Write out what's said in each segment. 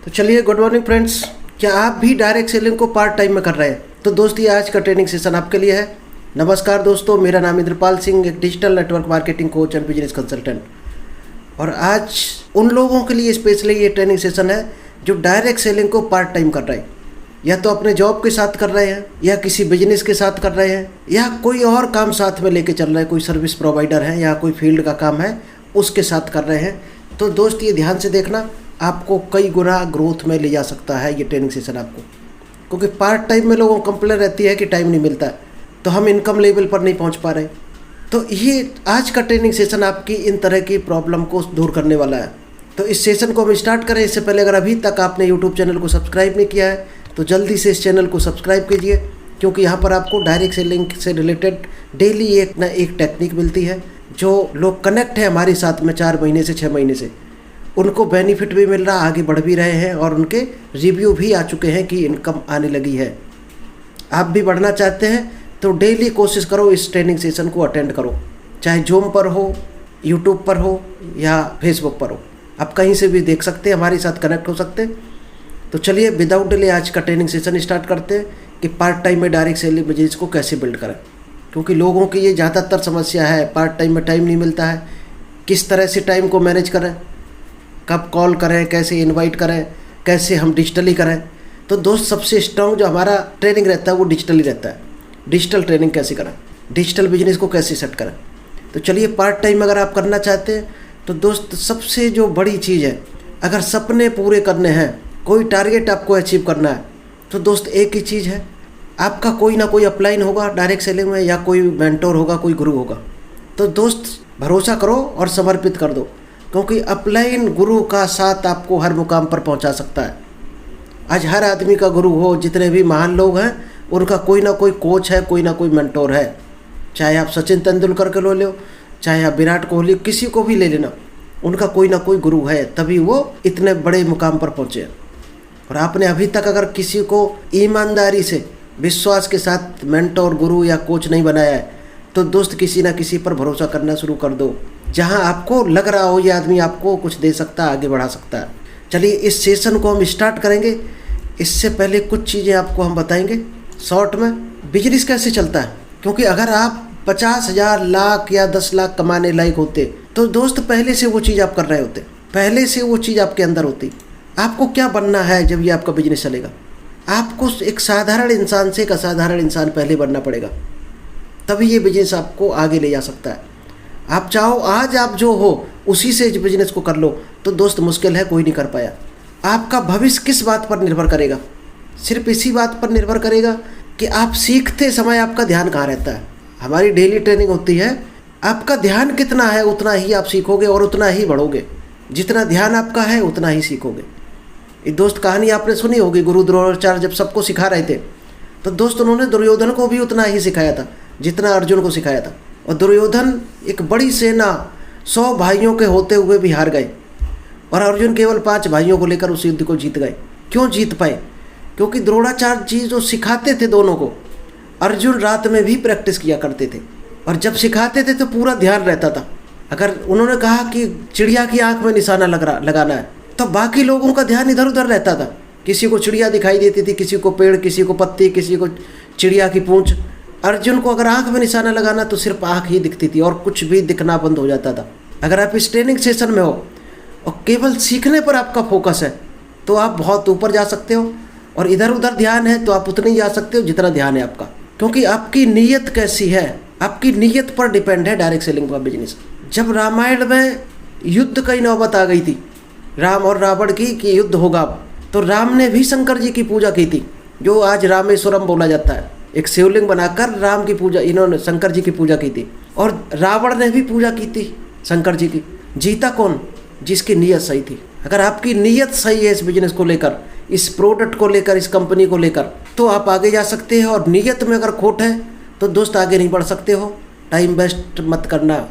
तो चलिए, good morning friends. क्या आप भी डायरेक्ट सेलिंग को पार्ट टाइम में कर रहे हैं? तो दोस्त, ये आज का ट्रेनिंग सेशन आपके लिए है। नमस्कार दोस्तों, मेरा नाम इंद्रपाल सिंह, एक digital network marketing coach and business consultant. और आज उन लोगों के लिए स्पेशली ये ट्रेनिंग सेशन है जो डायरेक्ट सेलिंग को पार्ट टाइम कर रहे हैं, या तो अपने जॉब के साथ कर रहे हैं, या किसी बिजनेस के साथ कर रहे हैं, या कोई और काम साथ में लेके चल रहे हैं, कोई सर्विस प्रोवाइडर है या कोई फील्ड का काम है उसके साथ कर रहे हैं। तो दोस्त, ये ध्यान से देखना, आपको कई गुना ग्रोथ में ले जा सकता है ये ट्रेनिंग सेशन आपको। क्योंकि पार्ट टाइम में लोगों को कंप्लेन रहती है कि टाइम नहीं मिलता, तो हम इनकम लेवल पर नहीं पहुंच पा रहे। तो ये आज का ट्रेनिंग सेशन आपकी इन तरह की प्रॉब्लम को दूर करने वाला है। तो इस सेशन को हम स्टार्ट करें इससे पहले, अगर अभी तक आपने यूट्यूब चैनल को सब्सक्राइब नहीं किया है तो जल्दी से इस चैनल को सब्सक्राइब कीजिए, क्योंकि यहाँ पर आपको डायरेक्ट सेलिंग से रिलेटेड डेली एक ना एक टेक्निक मिलती है। जो लोग कनेक्ट है हमारे साथ में 4 महीने से 6 महीने से, उनको बेनिफिट भी मिल रहा, आगे बढ़ भी रहे हैं, और उनके रिव्यू भी आ चुके हैं कि इनकम आने लगी है। आप भी बढ़ना चाहते हैं तो डेली कोशिश करो, इस ट्रेनिंग सेशन को अटेंड करो, चाहे जूम पर हो, यूट्यूब पर हो या फेसबुक पर हो। आप कहीं से भी देख सकते हैं, हमारे साथ कनेक्ट हो सकते हैं। तो चलिए, विदाउट डिले आज का ट्रेनिंग सेशन स्टार्ट करते हैं कि पार्ट टाइम में डायरेक्ट सेलिंग बिजनेस को कैसे बिल्ड करें। क्योंकि लोगों की ये ज़्यादातर समस्या है, पार्ट टाइम में टाइम नहीं मिलता है, किस तरह से टाइम को मैनेज करें, कब कॉल करें, कैसे इनवाइट करें, कैसे हम डिजिटली करें। तो दोस्त, सबसे स्ट्रॉन्ग जो हमारा ट्रेनिंग रहता है वो डिजिटली रहता है। डिजिटल ट्रेनिंग कैसे करें, डिजिटल बिजनेस को कैसे सेट करें। तो चलिए, पार्ट टाइम अगर आप करना चाहते हैं तो दोस्त, सबसे जो बड़ी चीज़ है, अगर सपने पूरे करने हैं, कोई टारगेट आपको अचीव करना है, तो दोस्त एक ही चीज़ है, आपका कोई ना कोई अपलाइन होगा डायरेक्ट सेलिंग में, या कोई मेंटोर होगा, कोई गुरु होगा। तो दोस्त, भरोसा करो और समर्पित कर दो, क्योंकि अपलाइन गुरु का साथ आपको हर मुकाम पर पहुंचा सकता है। आज हर आदमी का गुरु हो, जितने भी महान लोग हैं उनका कोई ना कोई कोच है, कोई ना कोई मेंटोर है। चाहे आप सचिन तेंदुलकर को ले लो, चाहे आप विराट कोहली, किसी को भी ले लेना, उनका कोई ना कोई गुरु है, तभी वो इतने बड़े मुकाम पर पहुँचे। और आपने अभी तक अगर किसी को ईमानदारी से, विश्वास के साथ मेंटोर, गुरु या कोच नहीं बनाया है, तो दोस्त, किसी ना किसी पर भरोसा करना शुरू कर दो, जहां आपको लग रहा हो ये आदमी आपको कुछ दे सकता है, आगे बढ़ा सकता है। चलिए, इस सेशन को हम स्टार्ट करेंगे। इससे पहले कुछ चीज़ें आपको हम बताएंगे शॉर्ट में, बिजनेस कैसे चलता है। क्योंकि अगर आप 50,000, लाख या 10 लाख कमाने लायक होते तो दोस्त, पहले से वो चीज़ आप कर रहे होते, पहले से वो चीज़ आपके अंदर होती। आपको क्या बनना है जब ये आपका बिजनेस चलेगा? आपको एक साधारण इंसान से एक असाधारण इंसान पहले बनना पड़ेगा, तभी ये बिजनेस आपको आगे ले जा सकता है। आप चाहो आज आप जो हो उसी से बिजनेस को कर लो, तो दोस्त मुश्किल है, कोई नहीं कर पाया। आपका भविष्य किस बात पर निर्भर करेगा? सिर्फ इसी बात पर निर्भर करेगा कि आप सीखते समय आपका ध्यान कहाँ रहता है। हमारी डेली ट्रेनिंग होती है, आपका ध्यान कितना है उतना ही आप सीखोगे और उतना ही बढ़ोगे। जितना ध्यान आपका है उतना ही सीखोगे। ये दोस्त, कहानी आपने सुनी होगी, गुरु द्रोणाचार्य जब सबको सिखा रहे थे, तो दोस्त उन्होंने दुर्योधन को भी उतना ही सिखाया था जितना अर्जुन को सिखाया था। और दुर्योधन एक बड़ी सेना 100 भाइयों के होते हुए भी हार गए, और अर्जुन केवल 5 भाइयों को लेकर उस युद्ध को जीत गए। क्यों जीत पाए? क्योंकि द्रोणाचार्य जी जो सिखाते थे दोनों को, अर्जुन रात में भी प्रैक्टिस किया करते थे, और जब सिखाते थे तो पूरा ध्यान रहता था। अगर उन्होंने कहा कि चिड़िया की आंख में निशाना लगाना है, तो बाकी लोगों का ध्यान इधर उधर रहता था। किसी को चिड़िया दिखाई देती थी, किसी को पेड़, किसी को पत्ती, किसी को चिड़िया की पूंछ। अर्जुन को अगर आंख में निशाना लगाना तो सिर्फ आंख ही दिखती थी और कुछ भी दिखना बंद हो जाता था। अगर आप इस ट्रेनिंग सेशन में हो और केवल सीखने पर आपका फोकस है, तो आप बहुत ऊपर जा सकते हो, और इधर उधर ध्यान है तो आप उतने ही जा सकते हो जितना ध्यान है आपका। क्योंकि आपकी नीयत कैसी है, आपकी नीयत पर डिपेंड है डायरेक्ट सेलिंग का बिजनेस। जब रामायण में युद्ध की नौबत आ गई थी, राम और रावण की, कि युद्ध होगा, तो राम ने भी शंकर जी की पूजा की थी, जो आज रामेश्वरम बोला जाता है। एक शिवलिंग बनाकर राम की पूजा, इन्होंने शंकर जी की पूजा की थी, और रावण ने भी पूजा की थी शंकर जी की। जीता कौन? जिसकी नीयत सही थी। अगर आपकी नीयत सही है इस बिजनेस को लेकर, इस प्रोडक्ट को लेकर, इस कंपनी को लेकर, तो आप आगे जा सकते हैं। और नीयत में अगर खोट है तो दोस्त आगे नहीं बढ़ सकते हो। टाइम वेस्ट मत करना।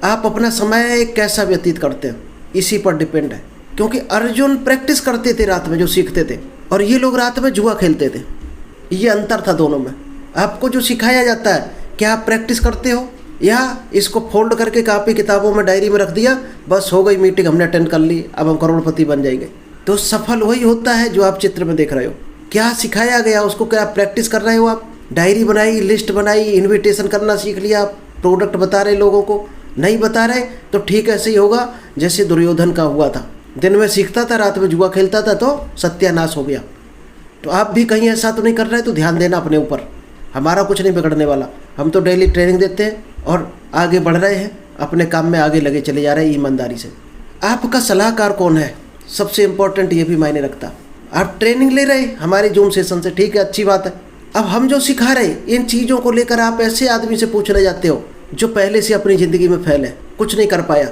आप अपना समय कैसा व्यतीत करते हैं इसी पर डिपेंड है। क्योंकि अर्जुन प्रैक्टिस करते थे रात में, जो सीखते थे, और ये लोग रात में जुआ खेलते थे। ये अंतर था दोनों में। आपको जो सिखाया जाता है, क्या आप प्रैक्टिस करते हो, या इसको फोल्ड करके कापी किताबों में, डायरी में रख दिया, बस हो गई मीटिंग, हमने अटेंड कर ली, अब हम करोड़पति बन जाएंगे। तो सफल वही होता है जो आप चित्र में देख रहे हो। क्या सिखाया गया उसको, क्या प्रैक्टिस कर रहे हो आप? डायरी बनाई, लिस्ट बनाई, इन्विटेशन करना सीख लिया, आप प्रोडक्ट बता रहे लोगों को, नहीं बता रहे तो ठीक ऐसे ही होगा जैसे दुर्योधन का हुआ था। दिन में सीखता था, रात में जुआ खेलता था तो सत्यानाश हो गया। तो आप भी कहीं ऐसा तो नहीं कर रहे, तो ध्यान देना अपने ऊपर। हमारा कुछ नहीं बिगड़ने वाला, हम तो डेली ट्रेनिंग देते हैं और आगे बढ़ रहे हैं, अपने काम में आगे लगे चले जा रहे हैं ईमानदारी से। आपका सलाहकार कौन है, सबसे इम्पोर्टेंट ये भी मायने रखता। आप ट्रेनिंग ले रहे हमारे जूम सेशन से, ठीक है, अच्छी बात है। अब हम जो सिखा रहे इन चीज़ों को लेकर आप ऐसे आदमी से पूछने जाते हो जो पहले से अपनी ज़िंदगी में फैल है, कुछ नहीं कर पाया,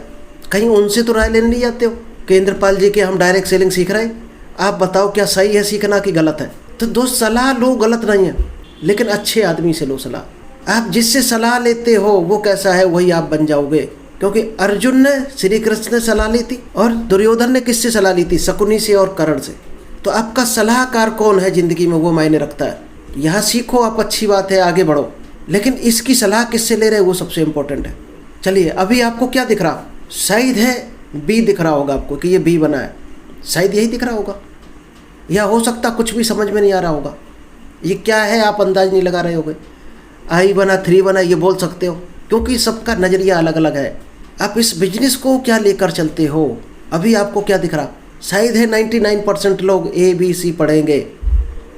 कहीं उनसे तो राय लेने नहीं जाते हो कि इंद्रपाल जी के हम डायरेक्ट सेलिंग सीख रहे हैं, आप बताओ क्या सही है सीखना कि गलत है? तो दोस्त सलाह लो, गलत नहीं है, लेकिन अच्छे आदमी से लो सलाह। आप जिससे सलाह लेते हो वो कैसा है वही आप बन जाओगे। क्योंकि अर्जुन ने श्री कृष्ण ने सलाह ली थी और दुर्योधन ने किससे सलाह ली थी? शकुनी से और कर्ण से। तो आपका सलाहकार कौन है ज़िंदगी में वो मायने रखता है। यहाँ सीखो आप, अच्छी बात है, आगे बढ़ो, लेकिन इसकी सलाह किससे ले रहे हो वो सबसे इम्पोर्टेंट है। चलिए, अभी आपको क्या दिख रहा? शायद है बी दिख रहा होगा आपको कि ये बी बना है, शायद यही दिख रहा होगा, या हो सकता कुछ भी समझ में नहीं आ रहा होगा। ये क्या है आप अंदाज नहीं लगा रहे होगे। आई बना, 3 बना, ये बोल सकते हो, क्योंकि सबका नज़रिया अलग अलग है। आप इस बिजनेस को क्या लेकर चलते हो? अभी आपको क्या दिख रहा? शायद है 99% लोग ABC पढ़ेंगे,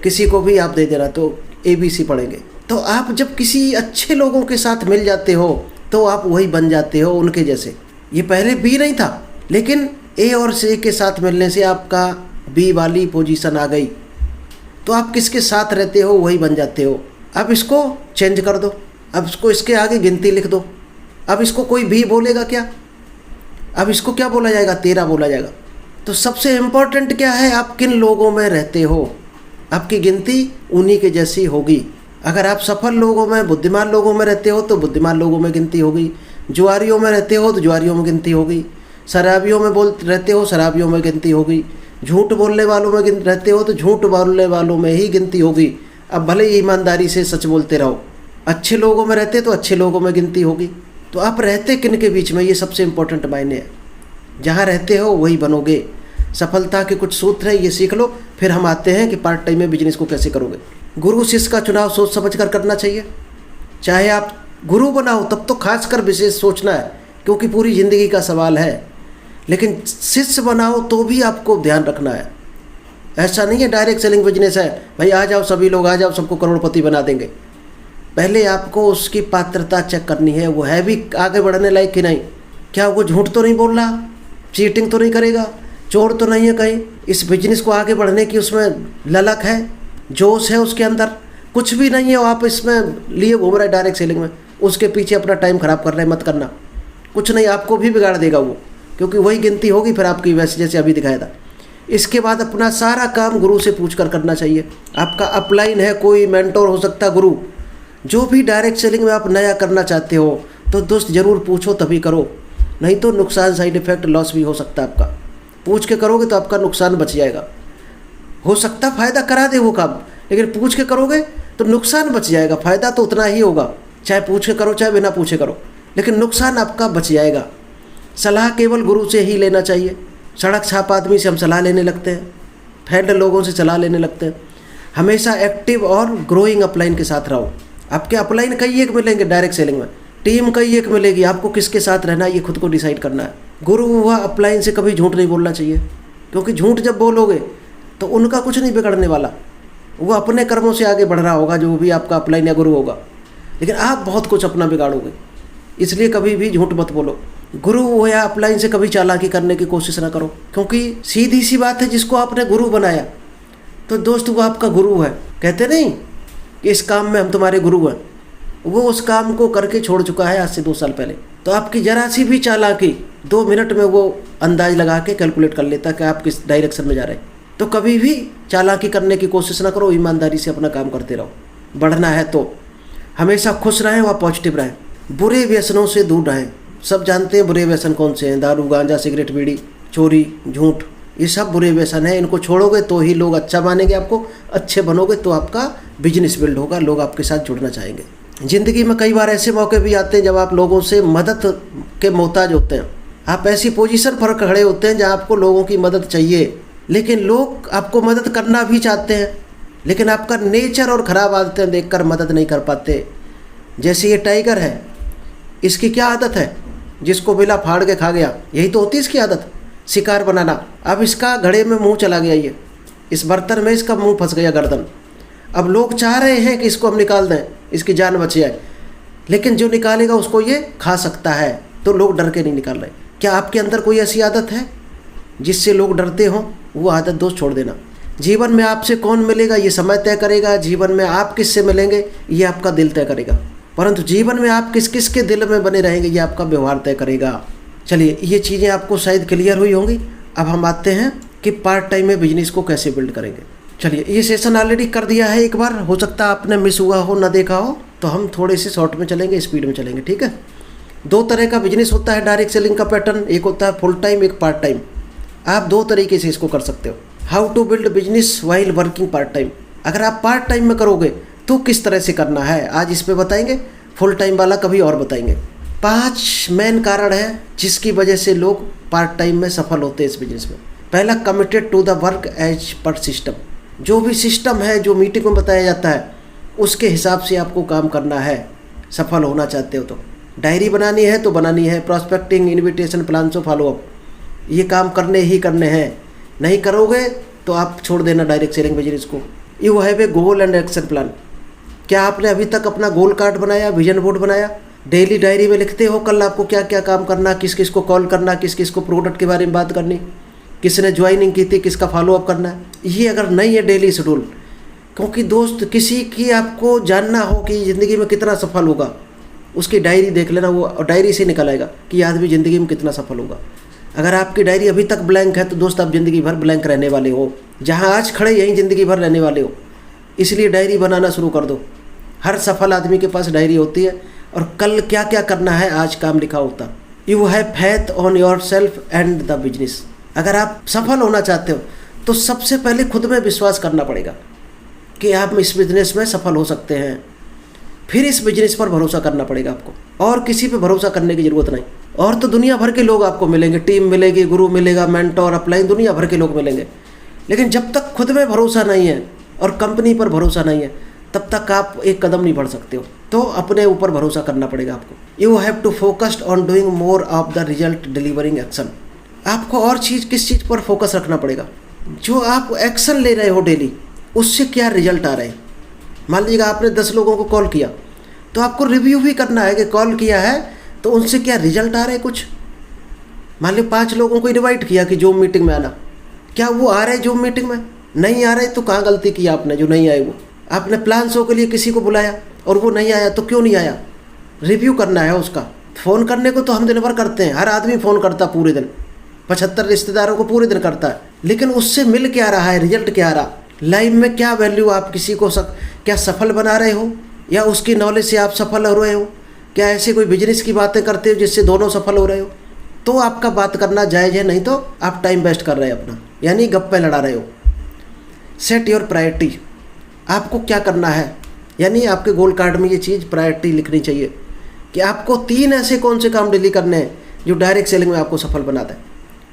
किसी को भी आप दे देना तो ABC पढ़ेंगे। तो आप जब किसी अच्छे लोगों के साथ मिल जाते हो तो आप वही बन जाते हो उनके जैसे। ये पहले B नहीं था, लेकिन A और C के साथ मिलने से आपका B वाली पोजीशन आ गई, तो आप किसके साथ रहते हो वही बन जाते हो। अब इसको चेंज कर दो, अब इसको इसके आगे गिनती लिख दो। अब इसको कोई भी बोलेगा क्या? अब इसको क्या बोला जाएगा? 13 बोला जाएगा। तो सबसे इम्पोर्टेंट क्या है, आप किन लोगों में रहते हो, आपकी गिनती उन्हीं के जैसी होगी। अगर आप सफल लोगों में, बुद्धिमान लोगों में रहते हो तो बुद्धिमान लोगों में गिनती होगी, जुआरियों में रहते हो तो जुआरियों में गिनती होगी, शराबियों में रहते हो शराबियों में गिनती होगी, झूठ बोलने वालों में रहते हो तो झूठ बोलने वालों में ही गिनती होगी। अब भले ही ईमानदारी से सच बोलते रहो। अच्छे लोगों में रहते तो अच्छे लोगों में गिनती होगी। तो आप रहते किन के बीच में, ये सबसे इम्पोर्टेंट मायने है। जहाँ रहते हो वही बनोगे। सफलता के कुछ सूत्र है, ये सीख लो, फिर हम आते हैं कि पार्ट टाइम में बिजनेस को कैसे करोगे। गुरु शिष्य का चुनाव सोच समझ कर करना चाहिए। चाहे आप गुरु बनाओ तब तो खासकर विशेष सोचना है, क्योंकि पूरी ज़िंदगी का सवाल है। लेकिन शिष्य बनाओ तो भी आपको ध्यान रखना है। ऐसा नहीं है डायरेक्ट सेलिंग बिजनेस है, भाई आ जाओ सभी लोग आ जाओ, सबको करोड़पति बना देंगे। पहले आपको उसकी पात्रता चेक करनी है, वो है भी आगे बढ़ने लायक कि नहीं। क्या वो झूठ तो नहीं बोल रहा, चीटिंग तो नहीं करेगा, चोर तो नहीं है कहीं, इस बिजनेस को आगे बढ़ने की उसमें ललक है, जोश है उसके अंदर, कुछ भी नहीं है। आप इसमें लिए घूम रहे डायरेक्ट सेलिंग में, उसके पीछे अपना टाइम ख़राब कर रहे हैं, मत करना। कुछ नहीं, आपको भी बिगाड़ देगा वो, क्योंकि वही गिनती होगी फिर आपकी, वैसे जैसे अभी दिखाया था। इसके बाद अपना सारा काम गुरु से पूछ कर करना चाहिए। आपका अपलाइन है, कोई मेंटोर हो सकता है, गुरु। जो भी डायरेक्ट सेलिंग में आप नया करना चाहते हो तो दोस्त ज़रूर पूछो तभी करो, नहीं तो नुकसान, साइड इफ़ेक्ट, लॉस भी हो सकता है आपका। पूछ के करोगे तो आपका नुकसान बच जाएगा। हो सकता फ़ायदा करा दे वो काम, लेकिन पूछ के करोगे तो नुकसान बच जाएगा। फ़ायदा तो उतना ही होगा, चाहे पूछ के करो चाहे बिना पूछे करो, लेकिन नुकसान आपका बच जाएगा। सलाह केवल गुरु से ही लेना चाहिए। सड़क छाप आदमी से हम सलाह लेने लगते हैं, फैल्ड लोगों से सलाह लेने लगते हैं। हमेशा एक्टिव और ग्रोइंग अपलाइन के साथ रहो। आपके अपलाइन कई एक मिलेंगे डायरेक्ट सेलिंग में, टीम कई एक मिलेगी, आपको किसके साथ रहना है ये खुद को डिसाइड करना है। गुरु हुआ अपलाइन से कभी झूठ नहीं बोलना चाहिए, क्योंकि झूठ जब बोलोगे तो उनका कुछ नहीं बिगड़ने वाला, वो अपने कर्मों से आगे बढ़ रहा होगा जो भी आपका अपलाइन या गुरु होगा, लेकिन आप बहुत कुछ अपना बिगाड़ोगे। इसलिए कभी भी झूठ मत बोलो। गुरु हो या अपलाइन से कभी चालाकी करने की कोशिश ना करो, क्योंकि सीधी सी बात है, जिसको आपने गुरु बनाया तो दोस्त वो आपका गुरु है। कहते नहीं कि इस काम में हम तुम्हारे गुरु हैं, वो उस काम को करके छोड़ चुका है आज से 2 साल पहले। तो आपकी जरा सी भी चालाकी 2 मिनट में वो अंदाज लगा के कैलकुलेट कर लेता कि आप किस डायरेक्शन में जा रहे हैं। तो कभी भी चालाकी करने की कोशिश ना करो, ईमानदारी से अपना काम करते रहो। बढ़ना है तो हमेशा खुश रहें व पॉजिटिव रहें, बुरे व्यसनों से दूर रहें। सब जानते हैं बुरे व्यसन कौन से हैं, दारू, गांजा, सिगरेट, बीड़ी, चोरी, झूठ, ये सब बुरे व्यसन हैं। इनको छोड़ोगे तो ही लोग अच्छा मानेंगे आपको, अच्छे बनोगे तो आपका बिजनेस बिल्ड होगा, लोग आपके साथ जुड़ना चाहेंगे। ज़िंदगी में कई बार ऐसे मौके भी आते हैं जब आप लोगों से मदद के मोहताज होते हैं। आप ऐसी पोजीशन पर खड़े होते हैं जहां आपको लोगों की मदद चाहिए, लेकिन लोग आपको मदद करना भी चाहते हैं, लेकिन आपका नेचर और ख़राब आदतें देखकर मदद नहीं कर पाते। जैसे ये टाइगर है, इसकी क्या आदत है? जिसको बिला फाड़ के खा गया, यही तो होती है इसकी आदत, शिकार बनाना। अब इसका घड़े में मुंह चला गया, ये इस बर्तन में इसका मुंह फंस गया, गर्दन। अब लोग चाह रहे हैं कि इसको हम निकाल दें, इसकी जान बच जाए, लेकिन जो निकालेगा उसको ये खा सकता है, तो लोग डर के नहीं निकाल रहे। क्या आपके अंदर कोई ऐसी आदत है जिससे लोग डरते हों? वो आदत दोस्त छोड़ देना। जीवन में आपसे कौन मिलेगा ये समय तय करेगा, जीवन में आप किससे मिलेंगे ये आपका दिल तय करेगा, परंतु जीवन में आप किस किस के दिल में बने रहेंगे ये आपका व्यवहार तय करेगा। चलिए, ये चीज़ें आपको शायद क्लियर हुई होंगी। अब हम आते हैं कि पार्ट टाइम में बिजनेस को कैसे बिल्ड करेंगे। चलिए, ये सेशन ऑलरेडी कर दिया है एक बार, हो सकता है आपने मिस हुआ हो, ना देखा हो, तो हम थोड़े से शॉर्ट में चलेंगे, स्पीड में चलेंगे, ठीक है। 2 तरह का बिजनेस होता है डायरेक्ट सेलिंग का पैटर्न, एक होता है फुल टाइम, एक पार्ट टाइम। आप 2 तरीके से इसको कर सकते हो। How to build business while working part time. अगर आप पार्ट टाइम में करोगे तो किस तरह से करना है, आज इस पे बताएंगे। फुल टाइम वाला कभी और बताएंगे। 5 मेन कारण हैं जिसकी वजह से लोग पार्ट टाइम में सफल होते हैं इस बिजनेस में। पहला, committed to the work as per system. जो भी सिस्टम है, जो मीटिंग में बताया जाता है, उसके हिसाब से आपको काम करना है, सफल होना चाहते हो तो। डायरी बनानी है तो बनानी है, प्रॉस्पेक्टिंग, इन्विटेशन, प्लान से फॉलोअप, ये काम करने ही करने हैं। नहीं करोगे तो आप छोड़ देना डायरेक्ट सेलिंग बिजनेस को। You have a goal and action plan. क्या आपने अभी तक अपना गोल कार्ड बनाया, विजन बोर्ड बनाया? डेली डायरी में लिखते हो कल आपको क्या क्या काम करना, किस किस को कॉल करना, किस किस को प्रोडक्ट के बारे में बात करनी, किसने ज्वाइनिंग की थी, किसका फॉलोअप करना है? ये अगर नहीं है डेली शेड्यूल, क्योंकि दोस्त किसी की आपको जानना हो कि ज़िंदगी में कितना सफल होगा, उसकी डायरी देख लेना, वो डायरी से निकल आएगा कि आदमी ज़िंदगी में कितना सफल होगा। अगर आपकी डायरी अभी तक ब्लैंक है तो दोस्त आप ज़िंदगी भर ब्लैंक रहने वाले हो। जहाँ आज खड़े यहीं ज़िंदगी भर रहने वाले हो, इसलिए डायरी बनाना शुरू कर दो। हर सफल आदमी के पास डायरी होती है और कल क्या क्या करना है आज काम लिखा होता। You have faith on your self and the business. अगर आप सफल होना चाहते हो तो सबसे पहले खुद में विश्वास करना पड़ेगा कि आप इस बिजनेस में सफल हो सकते हैं। फिर इस बिजनेस पर भरोसा करना पड़ेगा आपको, और किसी पे भरोसा करने की ज़रूरत नहीं। और तो दुनिया भर के लोग आपको मिलेंगे, टीम मिलेगी, गुरु मिलेगा, मेंटोर, अपलाइन, दुनिया भर के लोग मिलेंगे, लेकिन जब तक खुद में भरोसा नहीं है और कंपनी पर भरोसा नहीं है तब तक आप एक कदम नहीं बढ़ सकते हो। तो अपने ऊपर भरोसा करना पड़ेगा आपको। You have to focused on doing more of the result delivering action. आपको और किस चीज़ पर फोकस रखना पड़ेगा? जो आप एक्शन ले रहे हो डेली, उससे क्या रिजल्ट आ रहे हैं। मान लीजिएगा आपने 10 लोगों को कॉल किया, तो आपको रिव्यू भी करना है कि कॉल किया है तो उनसे क्या रिजल्ट आ रहे हैं कुछ। मान लीजिए 5 लोगों को इन्वाइट किया कि जूम मीटिंग में आना, क्या वो आ रहे जूम मीटिंग में? नहीं आ रहे तो कहाँ गलती की आपने जो नहीं आए वो? आपने प्लान शो के लिए किसी को बुलाया और वो नहीं आया तो क्यों नहीं आया? रिव्यू करना है उसका। फ़ोन करने को तो हम दिन भर करते हैं, हर आदमी फ़ोन करता पूरे दिन, 75 रिश्तेदारों को पूरे दिन करता है, लेकिन उससे मिल क्या रहा है, रिजल्ट क्या आ रहा? लाइफ में क्या वैल्यू आप किसी को क्या सफल बना रहे हो, या उसकी नॉलेज से आप सफल हो रहे हो? क्या ऐसे कोई बिजनेस की बातें करते हो जिससे दोनों सफल हो रहे हो? तो आपका बात करना जायज़ है, नहीं तो आप टाइम वेस्ट कर रहे हैं अपना, यानी गप्पे लड़ा रहे हो। Set your priority. आपको क्या करना है, यानी आपके गोल कार्ड में ये चीज़ प्रायोरिटी लिखनी चाहिए कि आपको 3 ऐसे कौन से काम डेली करने हैं जो डायरेक्ट सेलिंग में आपको सफल बनाता है।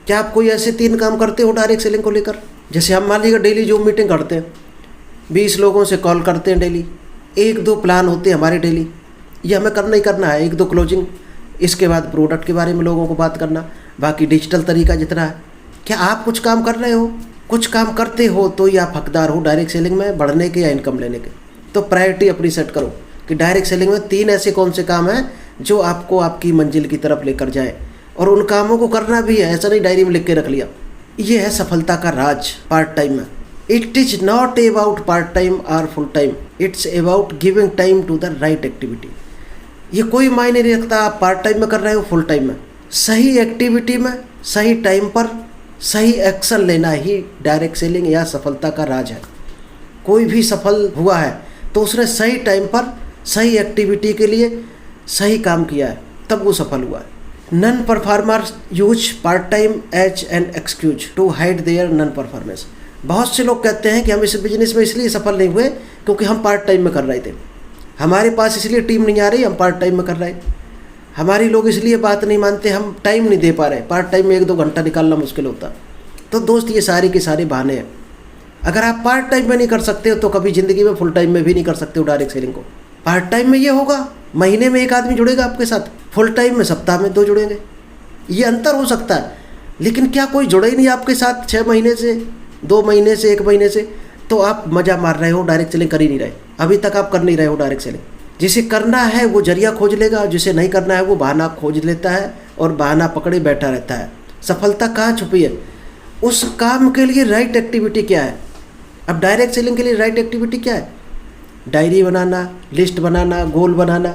क्या आप कोई ऐसे 3 काम करते हो डायरेक्ट सेलिंग को लेकर? जैसे हम मान लीजिए डेली जूम मीटिंग करते हैं, 20 लोगों से कॉल करते हैं डेली, 1-2 प्लान होते हैं हमारे डेली, ये हमें करना ही करना है, 1-2 क्लोजिंग, इसके बाद प्रोडक्ट के बारे में लोगों को बात करना, बाकी डिजिटल तरीका जितना है। क्या आप कुछ काम कर रहे हो? कुछ काम करते हो तो या आप हकदार हो डायरेक्ट सेलिंग में बढ़ने के या इनकम लेने के। तो प्रायोरिटी अपनी सेट करो कि डायरेक्ट सेलिंग में 3 ऐसे कौन से काम हैं जो आपको आपकी मंजिल की तरफ लेकर जाए, और उन कामों को करना भी है, ऐसा नहीं डायरी में लिख के रख लिया। ये है सफलता का राज पार्ट टाइम में। It is not about part time or full time, it's about giving time to the right activity. ये कोई मायने नहीं रखता आप पार्ट टाइम में कर रहे हो फुल टाइम में, सही एक्टिविटी में सही टाइम पर सही एक्शन लेना ही डायरेक्ट सेलिंग या सफलता का राज है। कोई भी सफल हुआ है तो उसने सही टाइम पर सही एक्टिविटी के लिए सही काम किया है, तब वो सफल हुआ है। Non performers use part time as an excuse to hide their non performance. बहुत से लोग कहते हैं कि हम इस बिजनेस में इसलिए सफल नहीं हुए क्योंकि हम पार्ट टाइम में कर रहे थे, हमारे पास इसलिए टीम नहीं आ रही, हम पार्ट टाइम में कर रहे हैं, हमारी लोग इसलिए बात नहीं मानते, हम टाइम नहीं दे पा रहे, पार्ट टाइम में 1-2 घंटा निकालना मुश्किल होता। तो दोस्त ये सारे के सारे बहाने हैं। अगर आप पार्ट टाइम में नहीं कर सकते हो तो कभी ज़िंदगी में फुल टाइम में भी नहीं कर सकते हो डायरेक्ट सेलिंग को। पार्ट टाइम में ये होगा, महीने में 1 आदमी जुड़ेगा आपके साथ, फुल टाइम में सप्ताह में 2 जुड़ेंगे, ये अंतर हो सकता है। लेकिन क्या कोई जुड़े ही नहीं आपके साथ 6 महीने से, 2 महीने से, 1 महीने से, तो आप मज़ा मार रहे हो, डायरेक्ट सेलिंग कर ही नहीं रहे। अभी तक आप कर नहीं रहे हो डायरेक्ट सेलिंग। जिसे करना है वो जरिया खोज लेगा, जिसे नहीं करना है वो बहाना खोज लेता है और बहाना पकड़े बैठा रहता है। सफलता कहाँ छुपी है? उस काम के लिए राइट एक्टिविटी क्या है? अब डायरेक्ट सेलिंग के लिए राइट एक्टिविटी क्या है? डायरी बनाना, लिस्ट बनाना, गोल बनाना,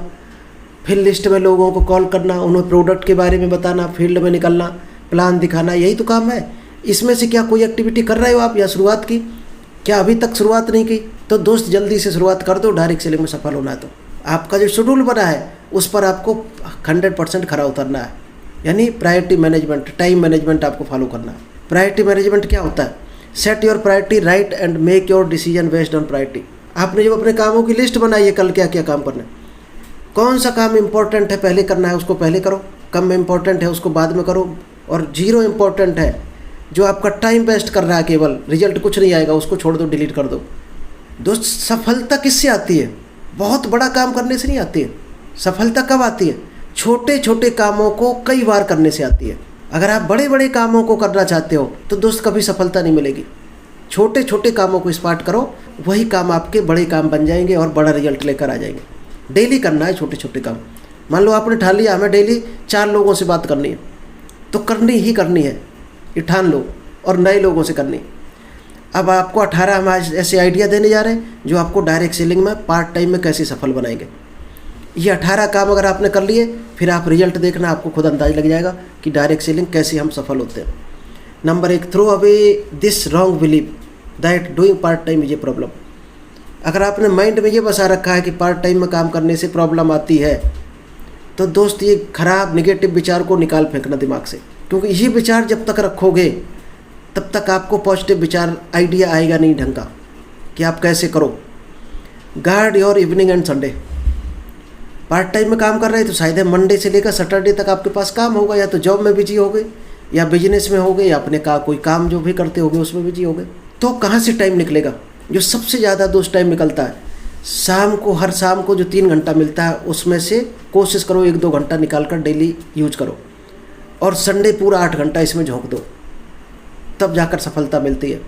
फिर लिस्ट में लोगों को कॉल करना, उन्हें प्रोडक्ट के बारे में बताना, फील्ड में निकलना, प्लान दिखाना, यही तो काम है। इसमें से क्या कोई एक्टिविटी कर रहे हो आप या शुरुआत की? क्या अभी तक शुरुआत नहीं की? तो दोस्त जल्दी से शुरुआत कर दो, डायरेक्ट सेलिंग में सफल होना है। तो आपका जो शेड्यूल बना है उस पर आपको 100% खरा उतरना है, यानी प्रायोरिटी मैनेजमेंट, टाइम मैनेजमेंट आपको फॉलो करना है। प्रायोरिटी मैनेजमेंट क्या होता है? Set your priority right and make your decision based on priority. आपने जब अपने कामों की लिस्ट बनाई है, कल क्या क्या काम करना है, कौन सा काम इम्पोर्टेंट है पहले करना है उसको पहले करो, कम इम्पोर्टेंट है उसको बाद में करो, और 0 इम्पोर्टेंट है जो आपका टाइम वेस्ट कर रहा है, केवल रिजल्ट कुछ नहीं आएगा, उसको छोड़ दो, डिलीट कर दो। दोस्त सफलता किससे आती है? बहुत बड़ा काम करने से नहीं आती है। सफलता कब आती है? छोटे छोटे कामों को कई बार करने से आती है। अगर आप बड़े बड़े कामों को करना चाहते हो तो दोस्त कभी सफलता नहीं मिलेगी। छोटे छोटे कामों को स्टार्ट करो, वही काम आपके बड़े काम बन जाएंगे और बड़ा रिजल्ट लेकर आ जाएंगे। डेली करना है छोटे छोटे काम। मान लो आपने ठान लिया हमें डेली 4 लोगों से बात करनी है, तो करनी ही करनी है, ये ठान लो, और नए लोगों से करनी। अब आपको 18 हम आज ऐसे आइडिया देने जा रहे हैं जो आपको डायरेक्ट सेलिंग में पार्ट टाइम में कैसे सफल बनाएंगे। ये 18 काम अगर आपने कर लिए, फिर आप रिजल्ट देखना, आपको खुद अंदाज लग जाएगा कि डायरेक्ट सेलिंग कैसे हम सफल होते हैं। Number 1, throw away this wrong believe that doing part time is a problem. अगर आपने माइंड में ये बसा रखा है कि पार्ट टाइम में काम करने से प्रॉब्लम आती है, तो दोस्त ये खराब नेगेटिव विचार को निकाल फेंकना दिमाग से, क्योंकि ये विचार जब तक रखोगे तब तक आपको पॉजिटिव विचार आइडिया आएगा नहीं ढंग का कि आप कैसे करो। Guard your evening and Sunday. Part time में काम कर रहे हैं तो शायद मंडे से लेकर सैटरडे तक आपके पास काम होगा, या तो जॉब में बिजी हो गए, या बिजनेस में हो गए, या अपने का कोई काम जो भी करते होगे उसमें बिजी हो गए। तो कहाँ से टाइम निकलेगा? जो सबसे ज़्यादा दोस्त टाइम निकलता है शाम को, हर शाम को जो 3 घंटा मिलता है उसमें से कोशिश करो 1-2 घंटा निकाल कर डेली यूज करो, और संडे पूरा 8 घंटा इसमें झोंक दो, तब जाकर सफलता मिलती है।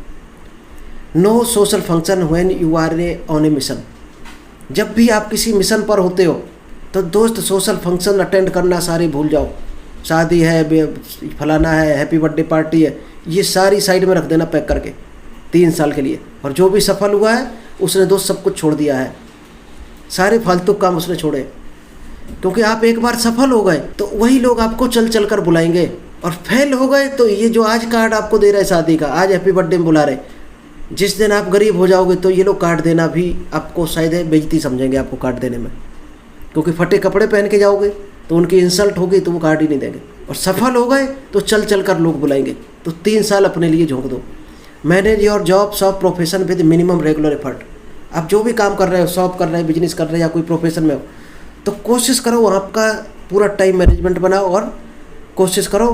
No social function when you are on a mission. जब भी आप किसी मिशन पर होते हो तो दोस्त सोशल फंक्शन अटेंड करना सारे भूल जाओ। शादी है, फलाना है, हैप्पी बर्थडे पार्टी है, ये सारी साइड में रख देना पैक करके 3 साल के लिए। और जो भी सफल हुआ है उसने दोस्त सब कुछ छोड़ दिया है, सारे फालतू काम उसने छोड़े, क्योंकि आप एक बार सफल हो गए तो वही लोग आपको चल चल कर बुलाएंगे, और फेल हो गए तो ये जो आज कार्ड आपको दे रहे हैं शादी का, आज हैप्पी बर्थडे में बुला रहे, जिस दिन आप गरीब हो जाओगे तो ये लोग कार्ड देना भी आपको शायद बेइज्जती समझेंगे आपको कार्ड देने में, क्योंकि फटे कपड़े पहन के जाओगे तो उनकी इंसल्ट होगी तो वो कार्ड ही नहीं देंगे। और सफल हो गए तो चल चल कर लोग बुलाएंगे। तो 3 साल अपने लिए झोंक दो। Manage your job shop profession with minimum regular effort. आप जो भी काम कर रहे हो, शॉप कर रहे हो, बिजनेस कर रहे हो, या कोई प्रोफेशन में हो, तो कोशिश करो आपका पूरा टाइम मैनेजमेंट बनाओ, और कोशिश करो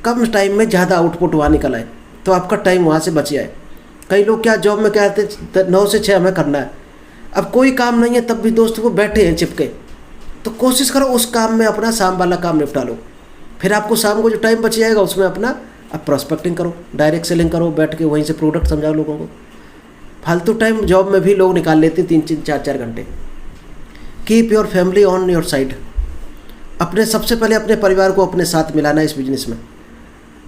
कम टाइम में ज़्यादा आउटपुट वहाँ निकल आए, तो आपका टाइम वहाँ से बच जाए। कई लोग क्या जॉब में क्या कहते 9 से 6 हमें करना है, अब कोई काम नहीं है तब भी दोस्त वो बैठे हैं चिपके, तो कोशिश करो उस काम में अपना शाम वाला काम निपटा लो, फिर आपको शाम को जो टाइम बच जाएगा उसमें अपना अब प्रॉस्पेक्टिंग करो, डायरेक्ट सेलिंग करो, बैठ के वहीं से प्रोडक्ट समझाओ लोगों को। फालतू टाइम जॉब में भी लोग निकाल लेते हैं 3-3, 4-4 घंटे। Keep your family on your side. अपने सबसे पहले अपने परिवार को अपने साथ मिलाना है इस बिजनेस में,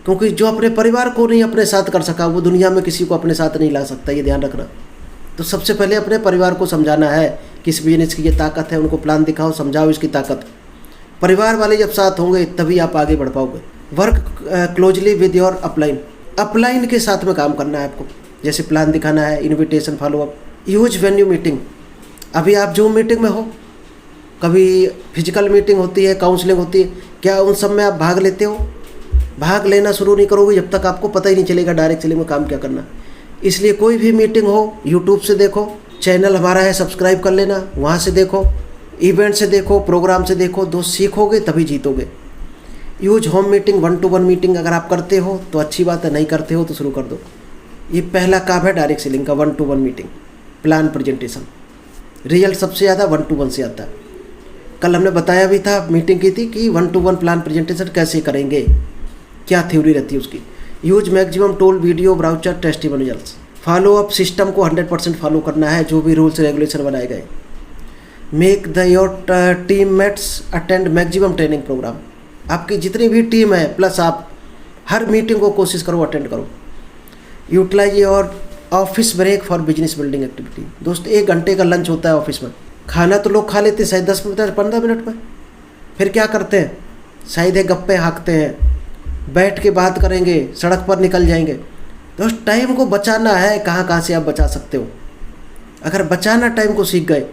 क्योंकि जो अपने परिवार को नहीं अपने साथ कर सका वो दुनिया में किसी को अपने साथ नहीं ला सकता, ये ध्यान रखना। तो सबसे पहले अपने परिवार को समझाना है कि इस बिजनेस की ये ताकत है, उनको प्लान दिखाओ, समझाओ इसकी ताकत। परिवार वाले जब साथ होंगे तभी आप आगे बढ़ पाओगे। Work closely with your upline. Upline के साथ में काम करना है आपको, जैसे प्लान दिखाना है, invitation, follow up. Use venue meeting. अभी आप जूम मीटिंग में हो, कभी फिजिकल मीटिंग होती है, काउंसलिंग होती है, क्या उन सब में आप भाग लेते हो? भाग लेना शुरू नहीं करोगे जब तक आपको पता ही नहीं चलेगा डायरेक्ट सेलिंग में काम क्या करना। इसलिए कोई भी मीटिंग हो यूट्यूब से देखो, चैनल हमारा है सब्सक्राइब कर लेना, वहाँ से देखो, इवेंट से देखो, प्रोग्राम से देखो, दोस्त सीखोगे तभी जीतोगे। Use home meeting, 1-to-1 meeting अगर आप करते हो तो अच्छी बात है, नहीं करते हो तो शुरू कर दो। ये पहला काम है डायरेक्ट सेलिंग का, 1-to-1 meeting, plan presentation. Result सबसे ज़्यादा 1-to-1 से आता है। कल हमने बताया भी था, मीटिंग की थी कि 1-to-1 प्लान प्रेजेंटेशन कैसे करेंगे, क्या थ्योरी रहती है उसकी। Use maximum tool, video, brochure, testimonials. Follow up system को 100% फॉलो करना है, जो भी रूल्स रेगुलेशन बनाए गए। Make the your teammates attend maximum training programme. आपकी जितनी भी टीम है प्लस आप हर मीटिंग को कोशिश करो अटेंड करो। Utilise your office break for business building activity. दोस्त 1 घंटे का लंच होता है ऑफिस में। खाना तो लोग खा लेते हैं शायद 10 मिनट 15 मिनट में, फिर क्या करते हैं, शायद है गप्पे हाँकते हैं, बैठ के बात करेंगे, सड़क पर निकल जाएंगे। दोस्त टाइम को बचाना है, कहाँ कहाँ से आप बचा सकते हो। अगर बचाना टाइम को सीख गए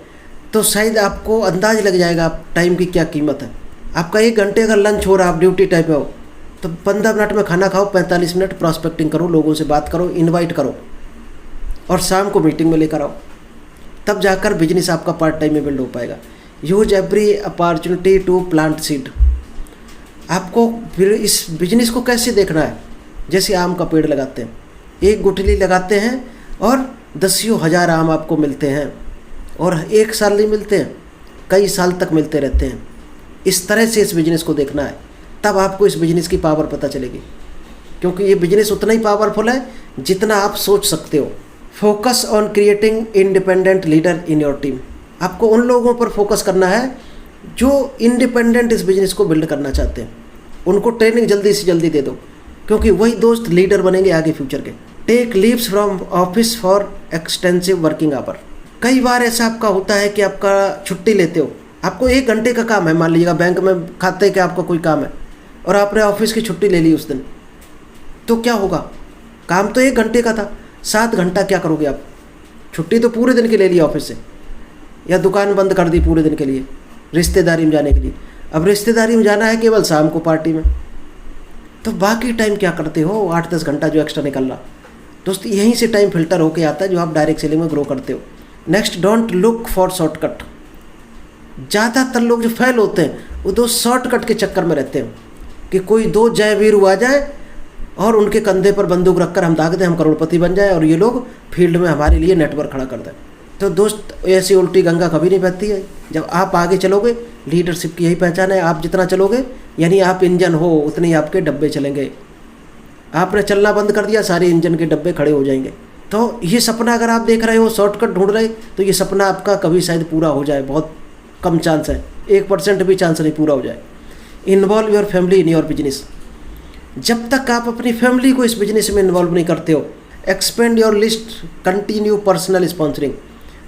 तो शायद आपको अंदाज लग जाएगा आप टाइम की क्या कीमत है। आपका 1 घंटे का लंच हो रहा, आप ड्यूटी टाइम पे हो, तो 15 मिनट में खाना खाओ, 45 मिनट प्रॉस्पेक्टिंग करो, लोगों से बात करो, इनवाइट करो और शाम को मीटिंग में लेकर आओ। तब जाकर बिजनेस आपका पार्ट टाइम में बिल्ड हो पाएगा। Use every opportunity to plant seed. आपको फिर इस बिजनेस को कैसे देखना है, जैसे आम का पेड़ लगाते हैं, 1 गुठली लगाते हैं और दसियों हज़ार आम आपको मिलते हैं, और 1 साल नहीं मिलते हैं, कई साल तक मिलते रहते हैं। इस तरह से इस बिजनेस को देखना है, तब आपको इस बिजनेस की पावर पता चलेगी, क्योंकि ये बिजनेस उतना ही पावरफुल है जितना आप सोच सकते हो। Focus on creating independent leader in your team. आपको उन लोगों पर फोकस करना है जो इंडिपेंडेंट इस बिजनेस को बिल्ड करना चाहते हैं। उनको ट्रेनिंग जल्दी से जल्दी दे दो, क्योंकि वही दोस्त लीडर बनेंगे आगे फ्यूचर के। Take leaves from office for extensive working hour. कई बार ऐसा आपका होता है कि आपका छुट्टी लेते हो, आपको 1 घंटे का काम है, मान लीजिएगा बैंक में खाते के आपका कोई काम है और आपने ऑफिस की छुट्टी ले ली उस दिन, तो क्या होगा, काम तो 1 घंटे का था, 7 घंटा क्या करोगे आप। छुट्टी तो पूरे दिन की ले ली ऑफिस से, या दुकान बंद कर दी पूरे दिन के लिए रिश्तेदारी में जाने के लिए। अब रिश्तेदारी में जाना है केवल शाम को पार्टी में, तो बाकी टाइम क्या करते हो, 8-10 घंटा जो एक्स्ट्रा निकल रहा। दोस्त यहीं से टाइम फिल्टर होके आता है जो आप डायरेक्ट सेलिंग में ग्रो करते हो। Next, don't look for shortcut. ज़्यादातर लोग जो फेल होते हैं वो 2 शॉर्टकट के चक्कर में रहते हैं कि कोई 2 जयवीर आ जाए और उनके कंधे पर बंदूक रखकर हम दाग दें, हम करोड़पति बन जाए और ये लोग फील्ड में हमारे लिए नेटवर्क खड़ा कर दें। तो दोस्त ऐसी उल्टी गंगा कभी नहीं बहती है। जब आप आगे चलोगे, लीडरशिप की यही पहचान है, आप जितना चलोगे यानी आप इंजन हो उतने ही आपके डब्बे चलेंगे। आपने चलना बंद कर दिया, सारे इंजन के डब्बे खड़े हो जाएंगे। तो ये सपना अगर आप देख रहे हो, शॉर्टकट ढूंढ रहे, तो ये सपना आपका कभी शायद पूरा हो जाए, बहुत कम चांस है, 1% भी चांस नहीं पूरा हो जाए। Involve your family in your business. जब तक आप अपनी फैमिली को इस बिजनेस में इन्वॉल्व नहीं करते हो, expand your list, continue personal sponsoring.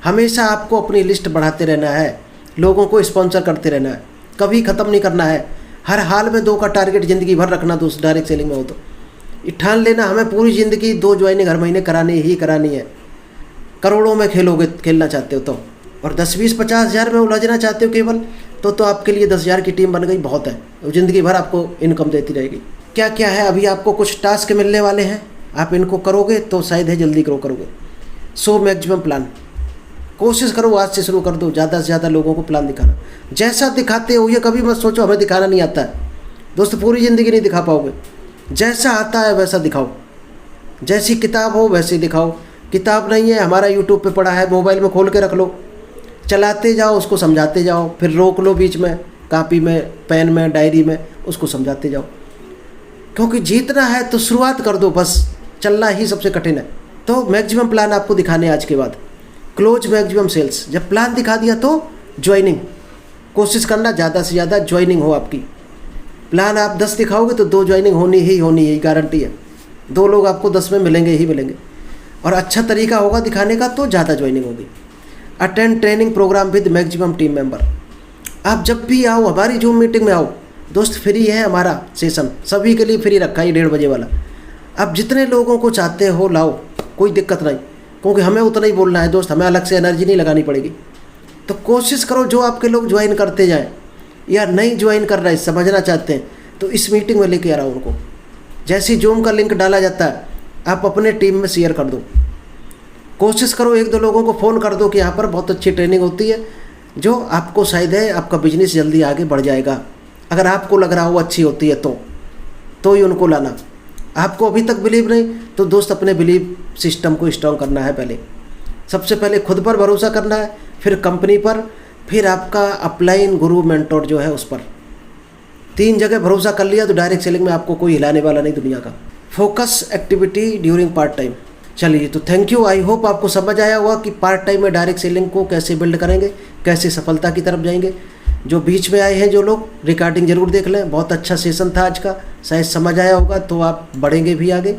हमेशा आपको अपनी लिस्ट बढ़ाते रहना है, लोगों को स्पॉन्सर करते रहना है, कभी ख़त्म नहीं करना है। हर हाल में 2 का टारगेट ज़िंदगी भर रखना। दोस्त डायरेक्ट सेलिंग में हो तो ठान लेना, हमें पूरी ज़िंदगी 2 ज्वाइनिंग हर महीने करानी ही करानी है। करोड़ों में खेलना चाहते हो तो, और 10-20-50 हज़ार में उलझना चाहते हो केवल, तो आपके लिए 10,000 की टीम बन गई, बहुत है। ज़िंदगी भर आपको इनकम देती रहेगी। क्या क्या है, अभी आपको कुछ टास्क मिलने वाले हैं, आप इनको करोगे तो शायद है जल्दी ग्रो करोगे। So maximum plan. कोशिश करो आज से शुरू कर दो, ज़्यादा से ज़्यादा लोगों को प्लान दिखाना। जैसा दिखाते हो ये कभी मत सोचो हमें दिखाना नहीं आता है। दोस्त पूरी ज़िंदगी नहीं दिखा पाओगे, जैसा आता है वैसा दिखाओ। जैसी किताब हो वैसे दिखाओ। किताब नहीं है, हमारा यूट्यूब पे पड़ा है, मोबाइल में खोल के रख लो, चलाते जाओ, उसको समझाते जाओ, फिर रोक लो बीच में, कापी में, पेन में, डायरी में, उसको समझाते जाओ। क्योंकि जीतना है तो शुरुआत कर दो, बस चलना ही सबसे कठिन है। तो मैक्सिमम प्लान आपको दिखाने आज के बाद। Close maximum sales. जब प्लान दिखा दिया तो ज्वाइनिंग कोशिश करना, ज़्यादा से ज़्यादा ज्वाइनिंग हो आपकी। प्लान आप 10 दिखाओगे तो 2 ज्वाइनिंग होनी ही होनी है, गारंटी है। 2 लोग आपको 10 में मिलेंगे ही मिलेंगे, और अच्छा तरीका होगा दिखाने का तो ज़्यादा ज्वाइनिंग होगी। Attend training programme with maximum team member. आप जब भी आओ हमारी जूम मीटिंग में आओ दोस्त, फ्री है हमारा सेशन, सभी के लिए फ्री रखा है 1:30 बजे वाला। आप जितने लोगों को चाहते हो लाओ, कोई दिक्कत नहीं, क्योंकि हमें उतना ही बोलना है दोस्त, हमें अलग से एनर्जी नहीं लगानी पड़ेगी। तो कोशिश करो जो आपके लोग ज्वाइन करते जाएं, या नहीं ज्वाइन कर रहे समझना चाहते हैं तो इस मीटिंग में लेके आ रहा हूँ उनको। जैसे जूम का लिंक डाला जाता है आप अपने टीम में शेयर कर दो। कोशिश करो 1-2 लोगों को फ़ोन कर दो कि यहाँ पर बहुत अच्छी ट्रेनिंग होती है, जो आपको शायद है आपका बिजनेस जल्दी आगे बढ़ जाएगा। अगर आपको लग रहा हो अच्छी होती है तो ही उनको लाना। आपको अभी तक बिलीव नहीं तो दोस्त अपने बिलीव सिस्टम को स्ट्रॉन्ग करना है। पहले सबसे पहले खुद पर भरोसा करना है, फिर कंपनी पर, फिर आपका अपलाइन गुरु मेंटोर जो है उस पर। 3 जगह भरोसा कर लिया तो डायरेक्ट सेलिंग में आपको कोई हिलाने वाला नहीं दुनिया का। Focus activity during part time. चलिए तो थैंक यू। आई होप आपको समझ आया होगा कि पार्ट टाइम में डायरेक्ट सेलिंग को कैसे बिल्ड करेंगे, कैसे सफलता की तरफ जाएंगे। जो बीच में आए हैं जो लोग, रिकॉर्डिंग ज़रूर देख लें। बहुत अच्छा सेशन था आज का, शायद समझ आया होगा तो आप बढ़ेंगे भी आगे।